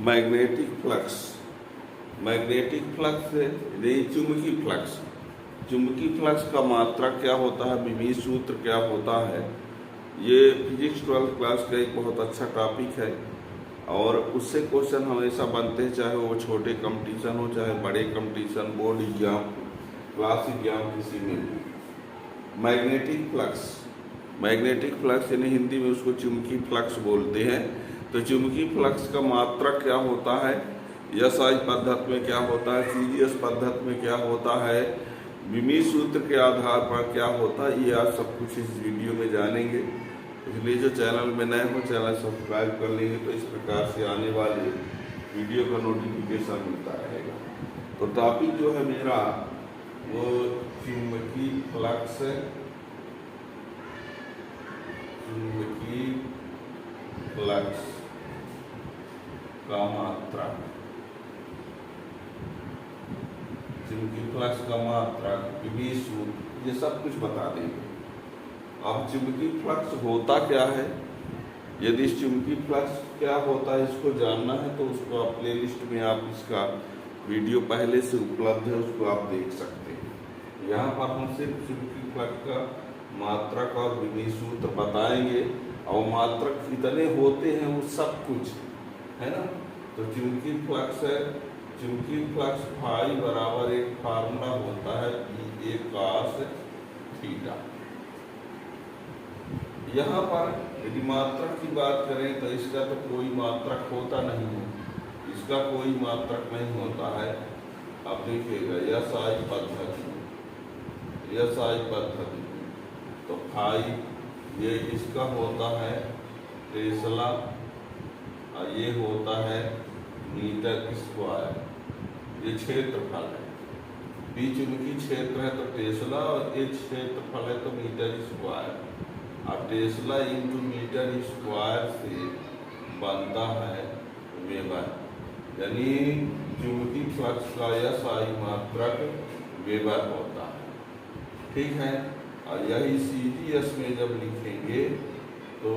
Magnetic flux. Magnetic flux नहीं, चुंबकीय flux. चुंबकीय फ्लक्स का मात्रा क्या होता है, विभव सूत्र क्या होता है, ये फिजिक्स 12th क्लास का एक बहुत अच्छा टॉपिक है और उससे क्वेश्चन हमेशा बनते हैं, चाहे वो छोटे कंपटीशन हो चाहे बड़े competition, board exam, class exam, किसी में भी। मैग्नेटिक फ्लक्स, मैग्नेटिक फ्लक्स यानी हिंदी में उसको चुंबकीय फ्लक्स बोलते हैं। तो चुंबकीय फ्लक्स का मात्रा क्या होता है, एसआई पद्धति में क्या होता है, सीजीएस पद्धति में क्या होता है, विमीय सूत्र के आधार पर क्या होता है, ये आज सब कुछ इस वीडियो में जानेंगे। इसलिए जो चैनल में नए हो चैनल सब्सक्राइब कर लेंगे तो इस प्रकार से आने वाले वीडियो का नोटिफिकेशन मिलता रहेगा। तो टॉपिक जो है मेरा वो चुंबकीय फ्लक्स है। चुंबकीय फ्लक्स का मात्रा, चुंबकीय फ्लक्स का मात्रा, विभव सूत्र, ये सब कुछ बता देंगे। अब चुंबकीय फ्लक्स होता क्या है, यदि इस चुंबकीय फ्लक्स क्या होता है इसको जानना है तो उसको आप प्लेलिस्ट में आप इसका वीडियो पहले से उपलब्ध है, उसको आप देख सकते हैं। यहाँ पर हम सिर्फ चुंबकीय फ्लक्स का मात्रक और विभव सूत्र बताएंगे और मात्रक कितने होते हैं वो सब कुछ है ना। तो चुंबकीय फ्लक्स है, चुंबकीय फ्लक्स फाई बराबर एक फार्मूला होता है E a cos थीटा। यहाँ पर यदि मात्रक की बात करें तो इसका तो कोई मात्रक होता नहीं है, इसका कोई मात्रक नहीं होता है। अब देखिएगा एसआई पद्धति, एसआई पद्धति तो फाई ये इसका होता है टेस्ला और ये होता है मीटर स्क्वायर, ये क्षेत्रफल है। बी चुंबकीय क्षेत्र है तो टेस्ला और ये क्षेत्रफल है तो मीटर स्क्वायर। अब टेस्ला इंटू मीटर स्क्वायर से बनता है वेबर, यानी चुंबकीय फ्लक्स का एसआई मात्रक वेबर होता है। ठीक है, और यही सीजीएस में जब लिखेंगे तो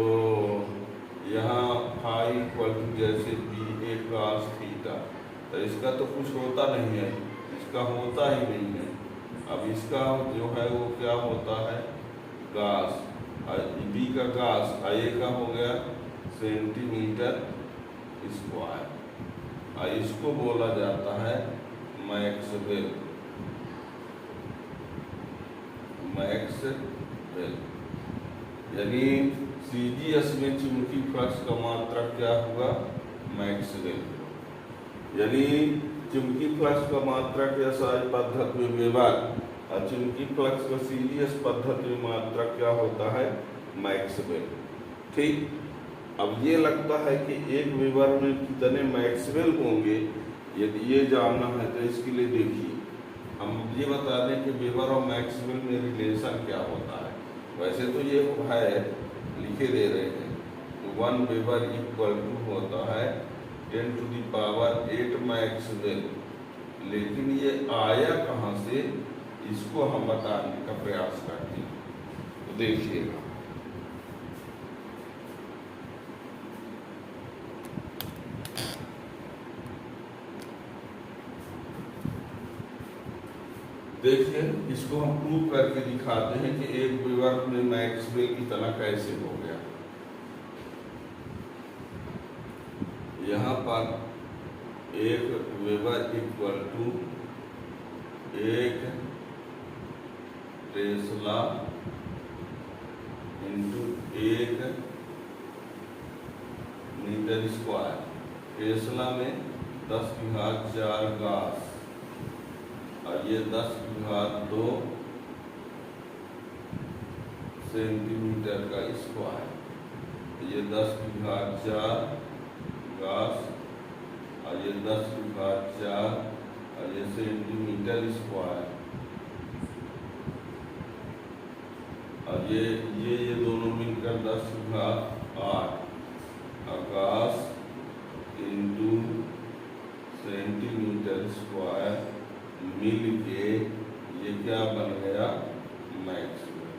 यहाँ फाई इक्वल टू जैसे बी ए cos थीटा, तो इसका तो कुछ होता नहीं है, इसका होता ही नहीं है। अब इसका जो है वो क्या होता है गास, बी का गास, ए का हो गया सेंटीमीटर स्क्वायर, और इसको बोला जाता है मैक्सवेल, मैक्सवेल। यानी सीजीएस में चुंबकीय फ्लक्स का मात्रक क्या हुआ, मैक्सवेल। यानी चुंबकीय फ्लक्स का मात्रक एसआई पद्धति में वेबर और चुंबकीय फ्लक्स का सीजीएस पद्धति में मात्रक क्या होता है, मैक्सवेल। ठीक, अब ये लगता है कि एक वेबर में कितने मैक्सवेल होंगे, यदि ये जानना है तो इसके लिए देखिए हम ये बता दें कि वेबर और मैक्सवेल में रिलेशन क्या होता है। वैसे तो ये है लिखे दे रहे हैं, तो 1 वेबर इक्वल टू होता है 10⁸ मैक्सवेल, लेकिन ये आया कहाँ से इसको हम बताने का प्रयास करते हैं। तो देखिएगा, देखिए इसको हम प्रूव करके दिखाते हैं कि एक वेबर में मैक्सवेल इतना कैसे हो गया। यहाँ पर एक weber equal to 1 tesla into 1 metre square. Tesla में 10⁴ गास और ये 10⁻² सेंटीमीटर का स्क्वायर, ये 10⁻4 गास और ये 10⁻4 और ये सेंटीमीटर स्क्वायर, और ये दोनों मिलकर 10⁸ और गास इंटू सेंटीमीटर स्क्वायर मिल के ये क्या बन गया, मैक्सवेल।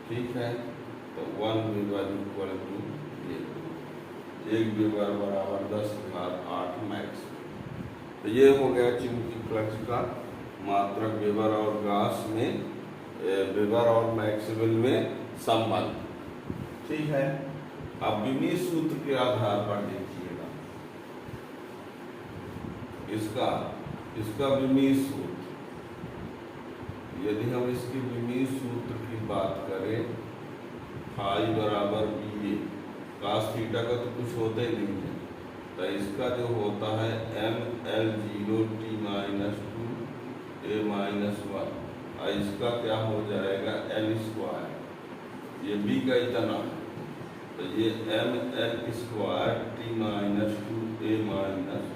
ठीक है, तो 1 वेबर इक्वल टू ये 1 वेबर बराबर 10⁸ मैक्स। तो ये हो गया चुंबकीय फ्लक्स का मात्रक वेबर और गॉस में, वेबर और मैक्सवेल में संबंध। ठीक है, अब बीमीय सूत्र के आधार पर देखिएगा इसका बीमीय सूत्र। यदि हम इसकी बीमीय सूत्र की बात करें, फाई बराबर बी ए, कास थीटा का तो कुछ होता ही नहीं है, तो इसका जो होता है mL0 t-2 a-1, और इसका क्या हो जाएगा L², ये b का इतना है, तो ये mL² t-2 a-1।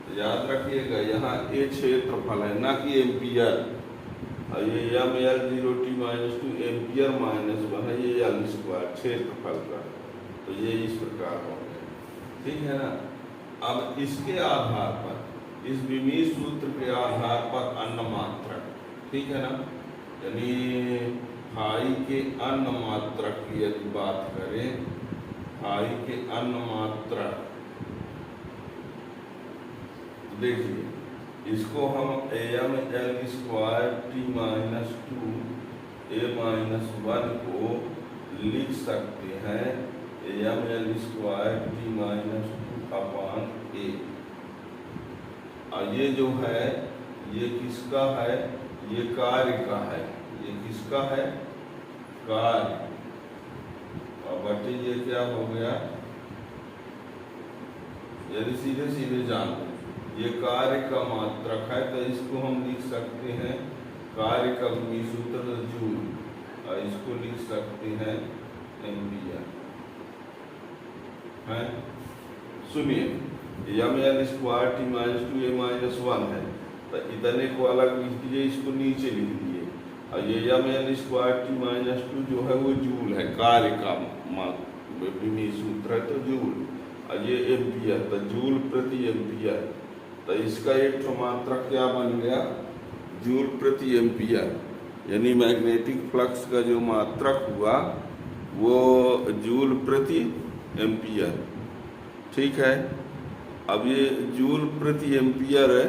तो याद रखिएगा यहाँ ए क्षेत्रफल है ना कि एम्पियर, और ये mL0 t-2 एम्पियर -1 है, ये L² क्षेत्रफल का। तो ये इस प्रकार हो गया, ठीक है ना। अब इसके आधार पर, इस बीमीय सूत्र के आधार पर अन्य मात्रक, ठीक है ना, यानी फाई के अन्य मात्रक की यदि बात करें, फाई के अन्य मात्रक, देखिए इसको हम mL² t-2 a-1 को लिख सकते हैं mL² t-2 अपान a। और ये जो है ये किसका है, ये कार्य का है, ये किसका है, कार्य, और बटे ये क्या हो गया, यदि सीधे सीधे जान लो ये कार्य का मात्रक है, तो इसको हम लिख सकते हैं कार्य का बीमीय सूत्र जूल, और इसको लिख सकते हैं एम्पियर। है सुनिए, mL² t-2 a-1 है, तो इतने को अलग लिख दीजिए, इसको नीचे लिख दिए, और ये mL² t-2 जो है वो जूल है, कार्य का बीमीय सूत्र है तो जूल, और ये एम्पियर, तो जूल प्रति एम्पियर। तो इसका एक मात्रक क्या बन गया, जूल प्रति एम्पियर, यानी मैग्नेटिक फ्लक्स का जो मात्रक हुआ वो जूल प्रति एम्पियर। ठीक है, अब ये जूल प्रति एम्पियर है,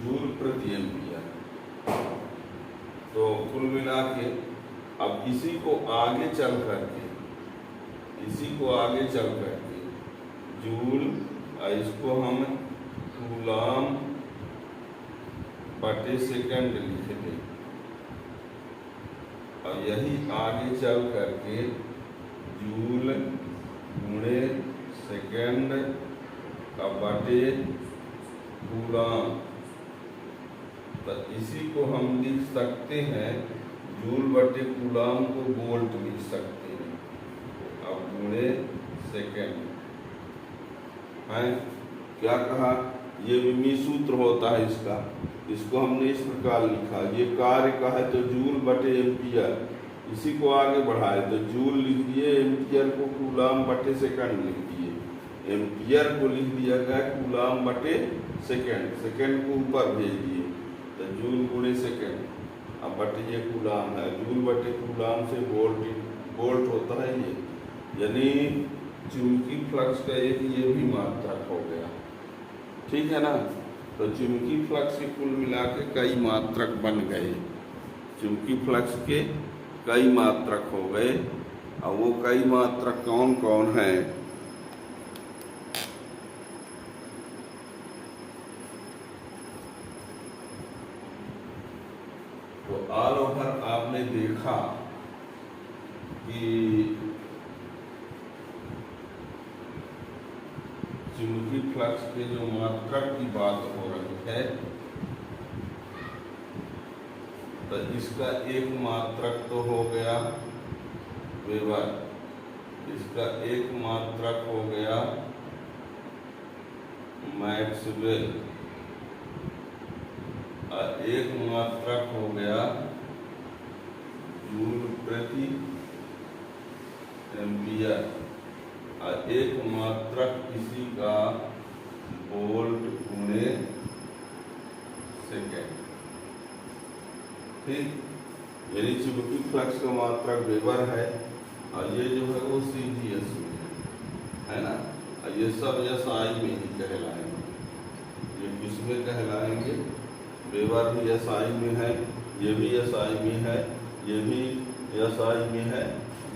जूल प्रति एम्पियर। तो कुल मिला के अब इसी को आगे चल करके, जूल, इसको हम कूलम बटे सेकंड लिख दें, और यही आगे चल करके जूल गुणे सेकंड का बटे कूलम, तो इसी को हम लिख सकते हैं जूल बटे कूलम को वोल्ट लिख सकते हैं, अब गुणे सेकंड है। क्या कहा, ये बीमीय सूत्र होता है इसका, इसको हमने इस प्रकार लिखा, ये कार्य का है तो जूल बटे एम्पियर, इसी को आगे बढ़ाए तो जूल लिख दिए, एम्पियर को कूलम बटे सेकंड लिख दिए, एम्पियर को लिख दिया गया कूलम बटे सेकंड, सेकंड को ऊपर भेज दिए, तो जूल गुणे सेकंड, अब बटे ये कूलम है, जूल बटे कूलम से वोल्ट होता है ये, यानी चुंबकीय फ्लक्स का एक ये भी मात्रक हो गया। ठीक है ना, तो चुंबकीय फ्लक्स के कुल मिला के कई मात्रक बन गए, चुंबकीय फ्लक्स के कई मात्रक हो गए, और वो कई मात्रक कौन कौन हैं, तो ऑल ओवर आपने देखा कि चुंबकीय फ्लक्स के जो मात्रक की बात हो रही है, तो इसका एक मात्रक तो हो गया वेबर, इसका एक मात्रक हो गया मैक्सवेल, और एक मात्रक हो गया जूल प्रति एम्पियर, और एक मात्रक इसी का वोल्ट गुणे सेकेंड। ठीक, यानी चुंबकीय फ्लक्स का मात्रक वेबर है और ये जो है वो CGS में है ना। और ये सब SI में ही कहलाएंगे। ये किसमें कहलाएंगे? वेबर भी SI में है, ये भी SI में है, ये भी SI में है,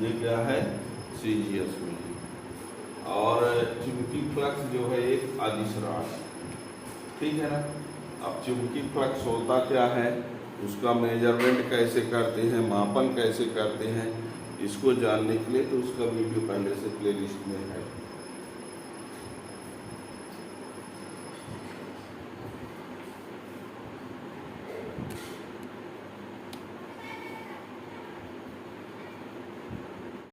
ये क्या है? CGS में है। और चुंबकीय फ्लक्स जो है एक अदिश राशि, ठीक है ना। अब चुंबकीय फ्लक्स होता क्या है, उसका मेजरमेंट कैसे करते हैं, मापन कैसे करते हैं, इसको जानने के लिए तो उसका वीडियो पहले से प्लेलिस्ट में है।